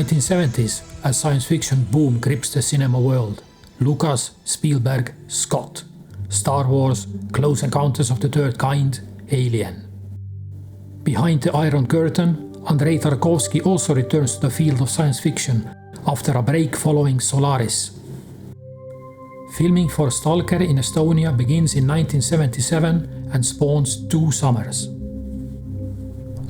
1970s, a science fiction boom grips the cinema world. Lucas, Spielberg, Scott. Star Wars, Close Encounters of the Third Kind, Alien. Behind the Iron Curtain, Andrei Tarkovsky also returns to the field of science fiction after a break following Solaris. Filming for Stalker in Estonia begins in 1977 and spawns 2 summers.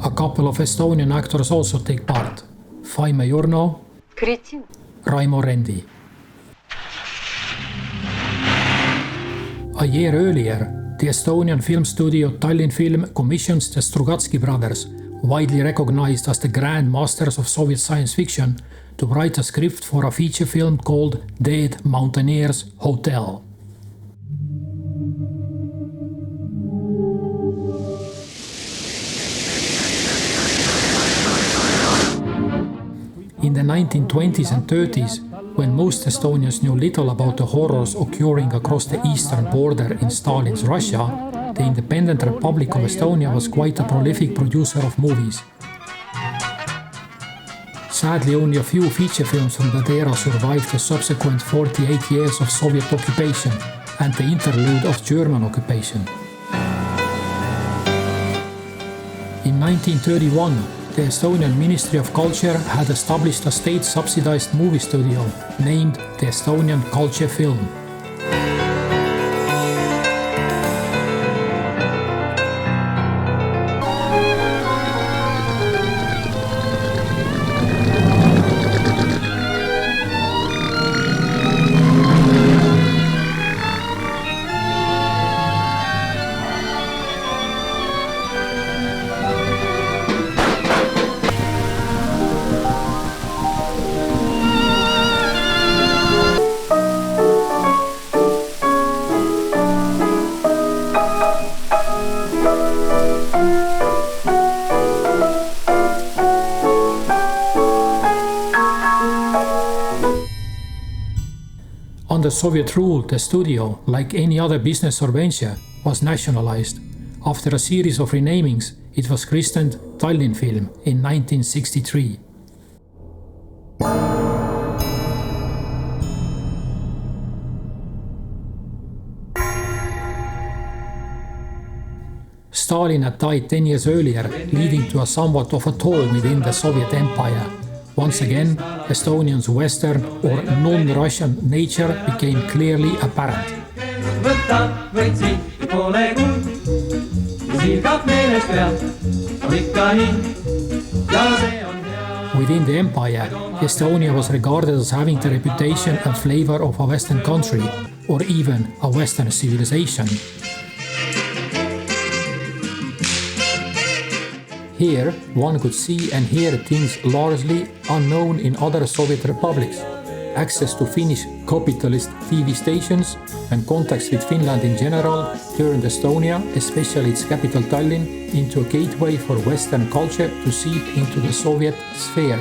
A couple of Estonian actors also take part: Faime Jurno, Raimo Rendi. A year earlier, the Estonian film studio Tallinn Film commissions the Strugatsky brothers, widely recognized as the grand masters of Soviet science fiction, to write a script for a feature film called Dead Mountaineer's Hotel. In the 1920s and 30s, when most Estonians knew little about the horrors occurring across the eastern border in Stalin's Russia, the Independent Republic of Estonia was quite a prolific producer of movies. Sadly, only a few feature films from that era survived the subsequent 48 years of Soviet occupation and the interlude of German occupation. In 1931, the Estonian Ministry of Culture had established a state-subsidized movie studio named the Estonian Culture Film. Under Soviet rule, the studio, like any other business or venture, was nationalized. After a series of renamings, it was christened Tallinn Film in 1963. Stalin had died 10 years earlier, leading to a somewhat of a toll within the Soviet Empire. Once again, Estonians' Western or non-Russian nature became clearly apparent. Within the empire, Estonia was regarded as having the reputation and flavor of a Western country, or even a Western civilization. Here, one could see and hear things largely unknown in other Soviet republics. Access to Finnish capitalist TV stations and contacts with Finland in general turned Estonia, especially its capital Tallinn, into a gateway for Western culture to seep into the Soviet sphere.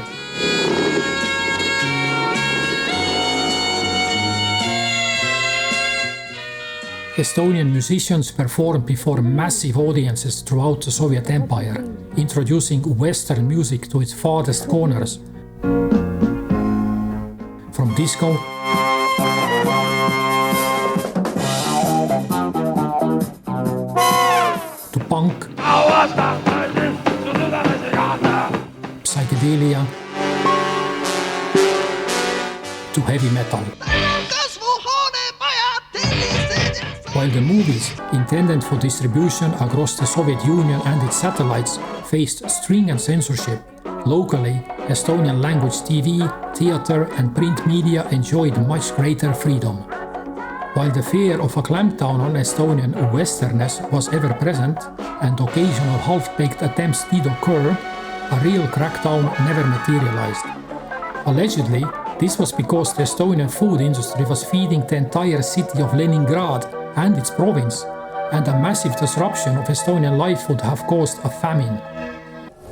Estonian musicians performed before massive audiences throughout the Soviet Empire, introducing Western music to its farthest corners. From disco to punk, psychedelia to heavy metal. While the movies, intended for distribution across the Soviet Union and its satellites, faced stringent censorship, locally, Estonian language TV, theatre and print media enjoyed much greater freedom. While the fear of a clampdown on Estonian Westernness was ever present, and occasional half-baked attempts did occur, a real crackdown never materialized. Allegedly, this was because the Estonian food industry was feeding the entire city of Leningrad and its province, and a massive disruption of Estonian life would have caused a famine.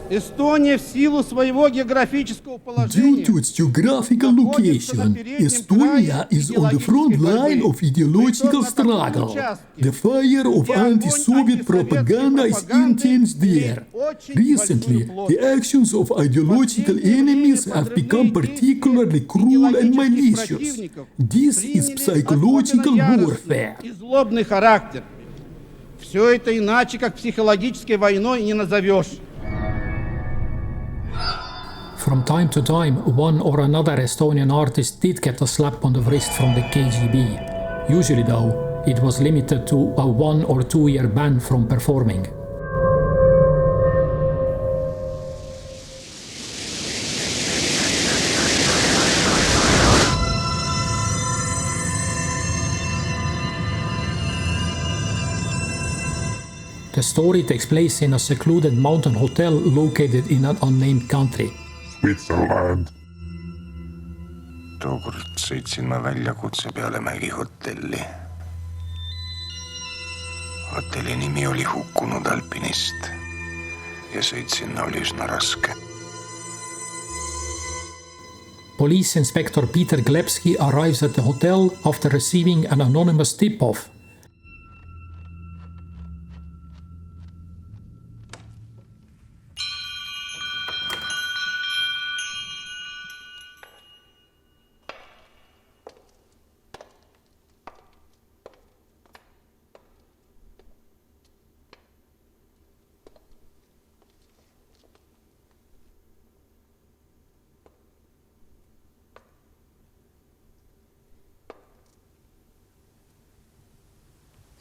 Estonia в силу своего географического Due положения to its geographical location, Estonia is on the front line of ideological struggle. The fire of anti-Soviet propaganda is intense there. Recently, the actions of ideological enemies have become particularly cruel and malicious. This is psychological warfare. и злобный характер. Все это иначе, как психологической войной, не назовешь. From time to time, one or another Estonian artist did get a slap on the wrist from the KGB. Usually, though, it was limited to a 1 or 2 year ban from performing. The story takes place in a secluded mountain hotel located in an unnamed country. Switzerland. Tookord sõitsin ma väljakutse peale mägihotelli. Hotelli nimi oli Hukkunud Alpinist ja sõitsin oli üsna raske. Police inspector Peter Glebski arrives at the hotel after receiving an anonymous tip-off.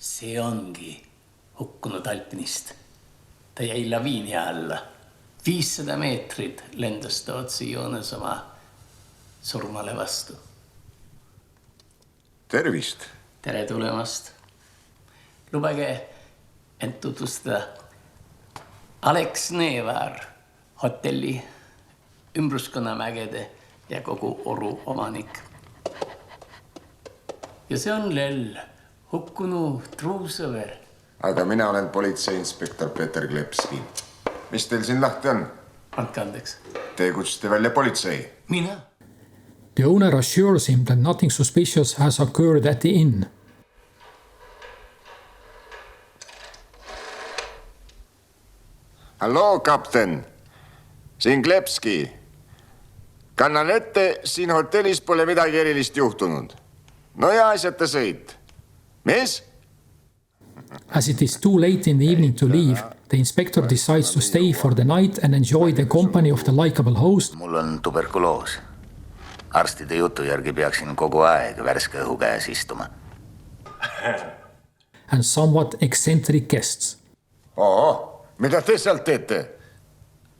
See ongi Hukkunud Alpinist. Ta jäi laviini alla. 500 meetrit lendas ta otsi joones oma surmale vastu. Tervist! Tere tulemast. Lubage end tutvustada. Alex Neevar, hotelli, ümbruskonna mägede ja kogu oru omanik. Ja see on Lell. Hukkunu truusõver. Aga mina olen politseiinspektor Peter Glebski. Mis teil siin lahti on? Andke andeks. Te kutsusite välja politsei. Mina? The owner assures him that nothing suspicious has occurred at the inn. Halloo, kapten. Siin Glebski. Kannan ette, siin hotellis pole midagi erilist juhtunud. No ja asjata sõit. Mis? As it is too late in the evening to leave, the inspector decides to stay for the night and enjoy the company of the likable host. Mul on tuberkuloos. Arstide jutu järgi peaksin kogu aeg värske õhu käes istuma. And somewhat eccentric guests. Mida te sealt teete?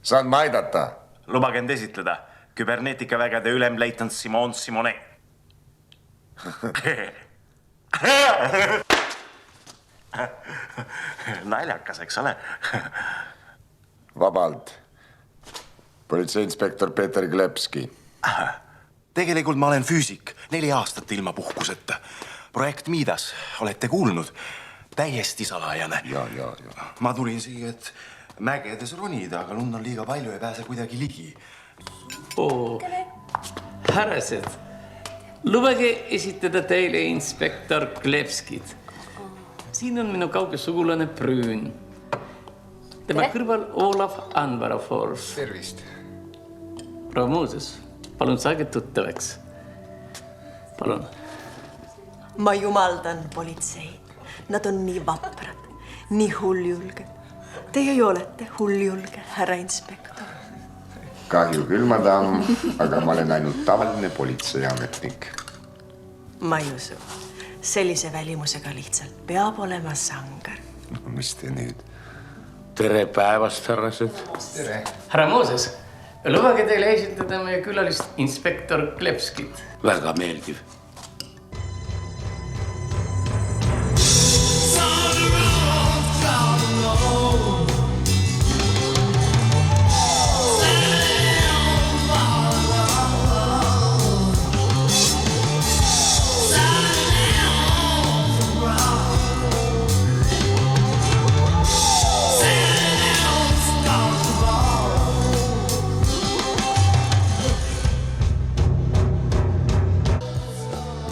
Saan ma aidata? Lubage end esitleda. Küberneetikavägede ülemleitnant Simon Simonet. Naljakas, eks ole? Vabalt. Politseiinspektor Peter Glebski. Tegelikult ma olen füüsik. 4 aastat ilma puhkuseta. Projekt Midas. Olete kuulnud? Täiesti salajane. Ja. Ma tulin siia, et mägedes ronida, aga lund on liiga palju ja pääse kuidagi ligi. Härrased, lubage esitada teile inspektor Glebskid. Siin on minu kauge sugulane Brüün. Tema kõrval Olav Anvarofors. Tervist. Proua Muuses, palun saage tuttavaks. Palun. Ma jumaldan politseid. Nad on nii vaprad, nii hulljulged. Teie ju olete hulljulge, härra inspektor. Kahju küll, madam, aga ma olen ainult tavaline politseiametnik. Ma ei usu. Sellise välimusega lihtsalt peab olema sangar. Mis te nüüd? Tere päevast, härrased. Tere. Härra Mooses, lubage teile esitada meie külalist inspektor Glebskit. Väga meeldiv.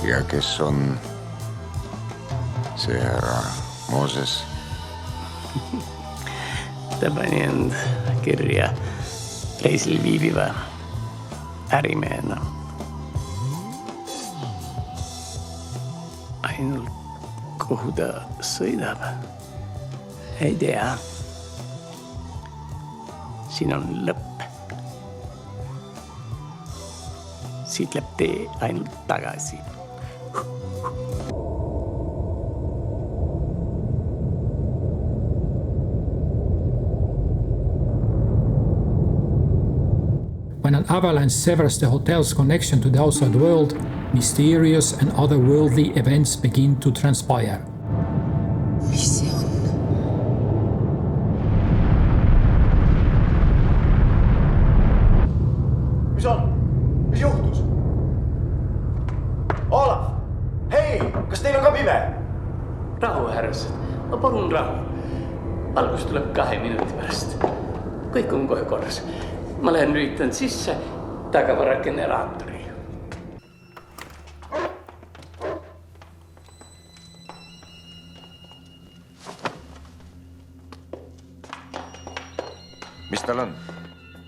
Ja kes on see härra Moses? Ta pani end kirja reisil viibiva ärimehena. Ainult kuhu ta sõidab, ei tea. Siin on lõpp. Siit läheb tee ainult tagasi. When an avalanche severs the hotel's connection to the outside world, mysterious and otherworldly events begin to transpire. Mis see on? Mis on? Mis juhtus? Olav! Hei! Kas teil on ka pime? Rahu, härrased. Ma palun rahu. Valgus tuleb 2 minuti pärast. Kõik on kohe korras. Ma lähen lülitan sisse tagavara generaatori. Mis tal on?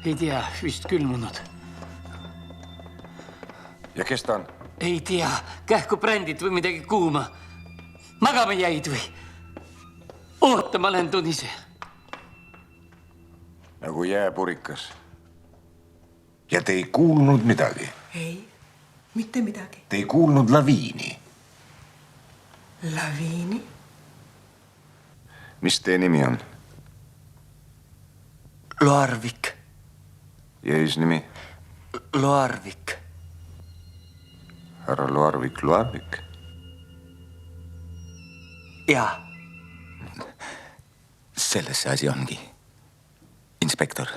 Ei tea, vist külmunud. Ja kes ta on? Ei tea, kähku brändid või midagi kuuma. Magama jäid või? Oota, ma lähen tunise. Nagu jääpurikas. Ja te ei kuulnud midagi? Ei, mitte midagi. Te ei kuulnud laviini? Laviini? Mis teie nimi on? Loarvik. Ja nimi? Loarvik. Härra Loarvik. Jaa. Selles see asi ongi. Inspektor,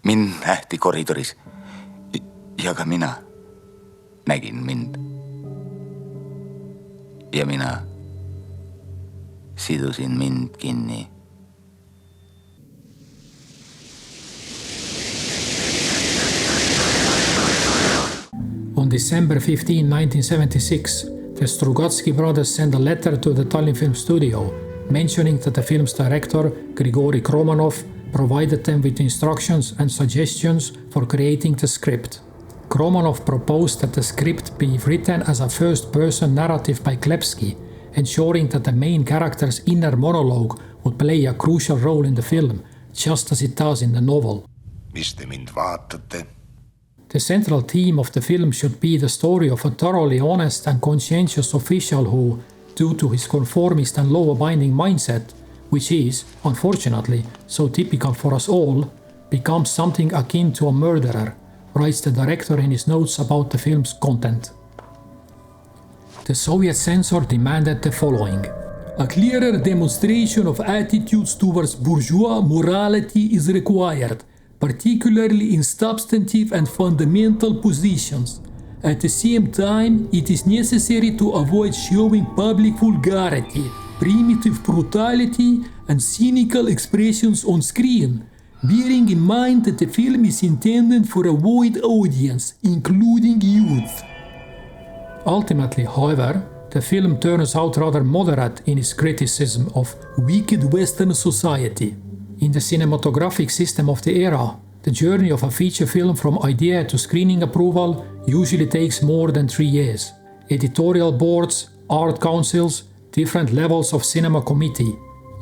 mind nähti koridoris ja ka mina nägin mind. Ja mina sidusin mind kinni. On December 15, 1976, the Strugatsky brothers send a letter to the Tallinn Film Studio, mentioning that the film's director, Grigori Kromanov, provided them with instructions and suggestions for creating the script. Kromanov proposed that the script be written as a first-person narrative by Glebski, ensuring that the main character's inner monologue would play a crucial role in the film, just as it does in the novel. Mis te mind vaatate? The central theme of the film should be the story of a thoroughly honest and conscientious official who, due to his conformist and law-abiding mindset, which is, unfortunately, so typical for us all, becomes something akin to a murderer, writes the director in his notes about the film's content. The Soviet censor demanded the following. A clearer demonstration of attitudes towards bourgeois morality is required, particularly in substantive and fundamental positions. At the same time, it is necessary to avoid showing public vulgarity, primitive brutality, and cynical expressions on screen, bearing in mind that the film is intended for a wide audience, including youth. Ultimately, however, the film turns out rather moderate in its criticism of wicked Western society. In the cinematographic system of the era, the journey of a feature film from idea to screening approval usually takes more than 3 years. Editorial boards, art councils, different levels of cinema committee.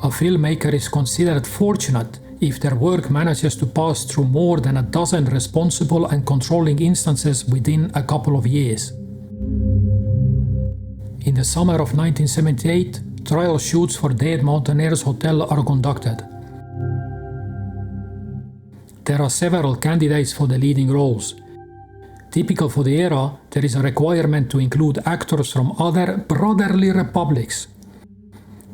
A filmmaker is considered fortunate if their work manages to pass through more than a dozen responsible and controlling instances within a couple of years. In the summer of 1978, trial shoots for Dead Mountaineer's Hotel are conducted. There are several candidates for the leading roles. Typical for the era, there is a requirement to include actors from other brotherly republics.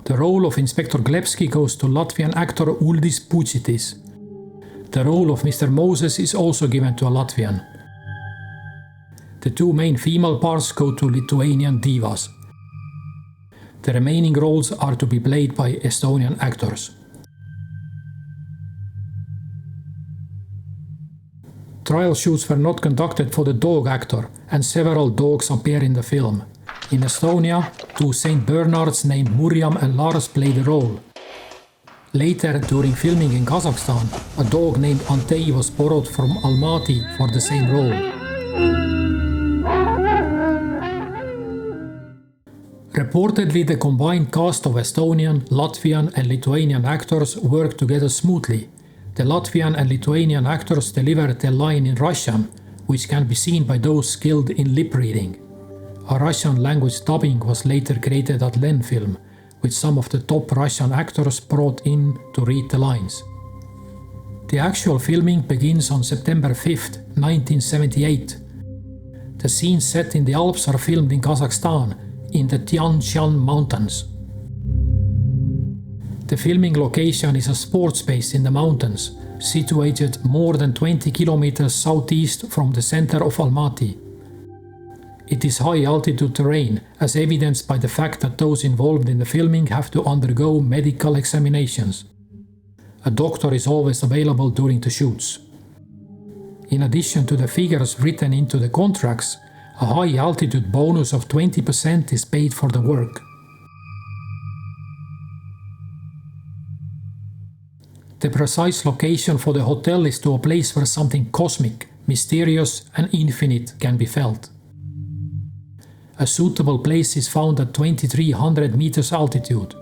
The role of Inspector Glebski goes to Latvian actor Uldis Pučitis. The role of Mr. Moses is also given to a Latvian. The 2 main female parts go to Lithuanian divas. The remaining roles are to be played by Estonian actors. Trial shoots were not conducted for the dog actor, and several dogs appear in the film. In Estonia, two St. Bernards named Murjam and Lars played a role. Later, during filming in Kazakhstan, a dog named Antei was borrowed from Almaty for the same role. Reportedly, the combined cast of Estonian, Latvian and Lithuanian actors worked together smoothly. The Latvian and Lithuanian actors delivered their line in Russian, which can be seen by those skilled in lip reading. A Russian language dubbing was later created at Lenfilm, with some of the top Russian actors brought in to read the lines. The actual filming begins on September 5th, 1978. The scenes set in the Alps are filmed in Kazakhstan, in the Tian Shan Mountains. The filming location is a sports base in the mountains, situated more than 20 kilometers southeast from the center of Almaty. It is high-altitude terrain, as evidenced by the fact that those involved in the filming have to undergo medical examinations. A doctor is always available during the shoots. In addition to the figures written into the contracts, a high-altitude bonus of 20% is paid for the work. The precise location for the hotel is to a place where something cosmic, mysterious and infinite can be felt. A suitable place is found at 2300 meters altitude.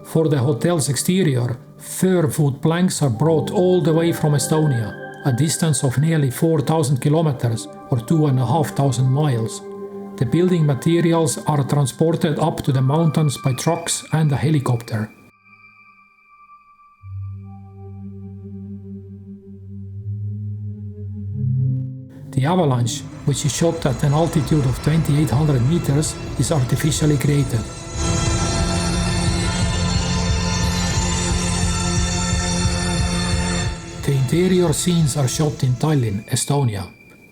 For the hotel's exterior, fir wood planks are brought all the way from Estonia, a distance of nearly 4,000 kilometers or 2,500 miles. The building materials are transported up to the mountains by trucks and a helicopter. The avalanche, which is shot at an altitude of 2,800 meters, is artificially created. The interior scenes are shot in Tallinn, Estonia.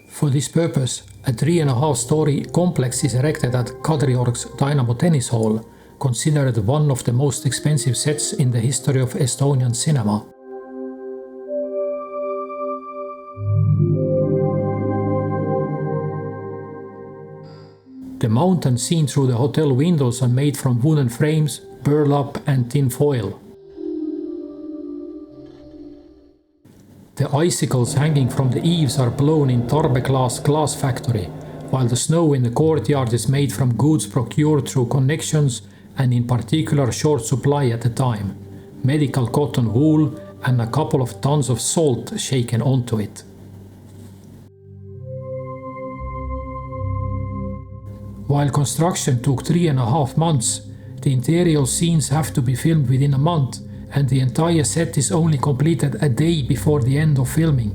For this purpose, a 3.5-story complex is erected at Kadriorg's Dynamo Tennis Hall, considered one of the most expensive sets in the history of Estonian cinema. The mountains seen through the hotel windows are made from wooden frames, burlap and tin foil. The icicles hanging from the eaves are blown in Tarbeklas glass factory, while the snow in the courtyard is made from goods procured through connections and in particular short supply at the time, medical cotton wool and a couple of tons of salt shaken onto it. While construction took 3.5 months, the interior scenes have to be filmed within a month, and the entire set is only completed a day before the end of filming.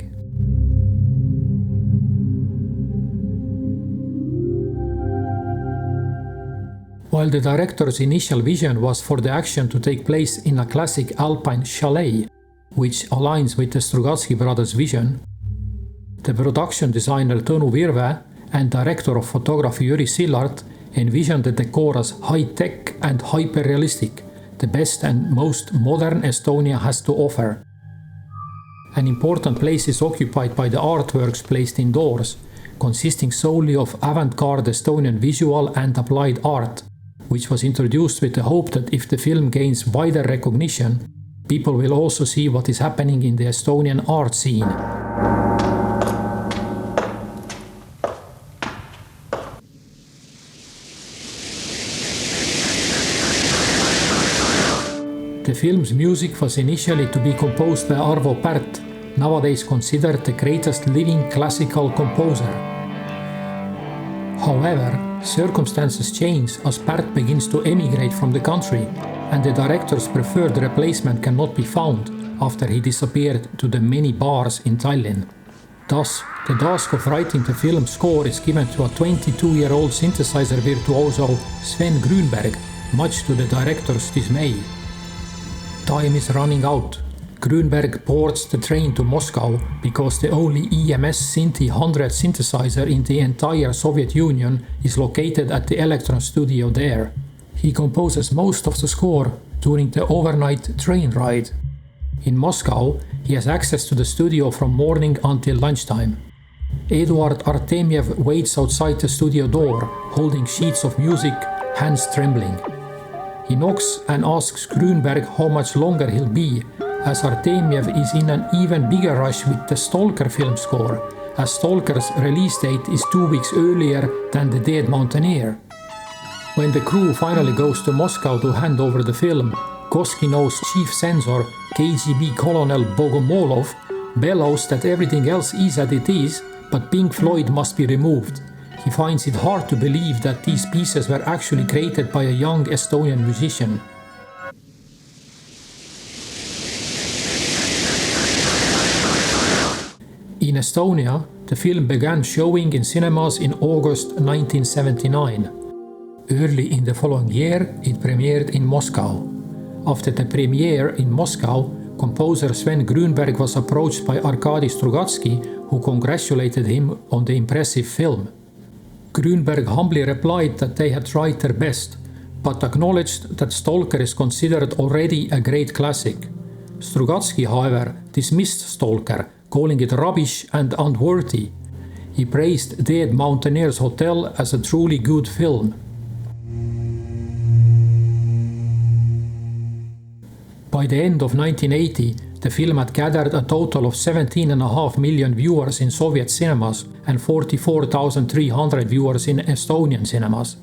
While the director's initial vision was for the action to take place in a classic alpine chalet, which aligns with the Strugatsky brothers' vision, the production designer Tõnu Virve and director of photography Jüri Sillart envisioned the decor as high-tech and hyper-realistic, the best and most modern Estonia has to offer. An important place is occupied by the artworks placed indoors, consisting solely of avant-garde Estonian visual and applied art, which was introduced with the hope that if the film gains wider recognition, people will also see what is happening in the Estonian art scene. The film's music was initially to be composed by Arvo Pärt, nowadays considered the greatest living classical composer. However, circumstances change as Pärt begins to emigrate from the country, and the director's preferred replacement cannot be found after he disappeared to the many bars in Tallinn. Thus, the task of writing the film's score is given to a 22-year-old synthesizer virtuoso Sven Grünberg, much to the director's dismay. Time is running out. Grünberg boards the train to Moscow because the only EMS Synthi 100 synthesizer in the entire Soviet Union is located at the Electron studio there. He composes most of the score during the overnight train ride. In Moscow, he has access to the studio from morning until lunchtime. Eduard Artemyev waits outside the studio door, holding sheets of music, hands trembling. He knocks and asks Grünberg how much longer he'll be, as Artemyev is in an even bigger rush with the Stalker film score, as Stalker's release date is 2 weeks earlier than The Dead Mountaineer. When the crew finally goes to Moscow to hand over the film, Koskino's chief censor, KGB Colonel Bogomolov, bellows that everything else is as it is, but Pink Floyd must be removed. He finds it hard to believe that these pieces were actually created by a young Estonian musician. In Estonia, the film began showing in cinemas in August 1979. Early in the following year, it premiered in Moscow. After the premiere in Moscow, composer Sven Grünberg was approached by Arkady Strugatsky, who congratulated him on the impressive film. Grünberg humbly replied that they had tried their best, but acknowledged that Stalker is considered already a great classic. Strugatsky, however, dismissed Stalker, calling it rubbish and unworthy. He praised Dead Mountaineer's Hotel as a truly good film. By the end of 1980, the film had gathered a total of 17.5 million viewers in Soviet cinemas and 44,300 viewers in Estonian cinemas.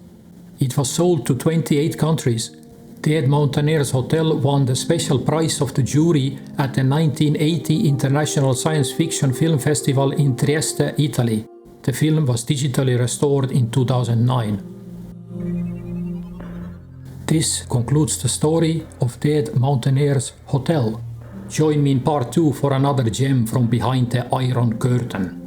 It was sold to 28 countries. Dead Mountaineer's Hotel won the special prize of the jury at the 1980 International Science Fiction Film Festival in Trieste, Italy. The film was digitally restored in 2009. This concludes the story of Dead Mountaineer's Hotel. Join me in part 2 for another gem from behind the Iron Curtain.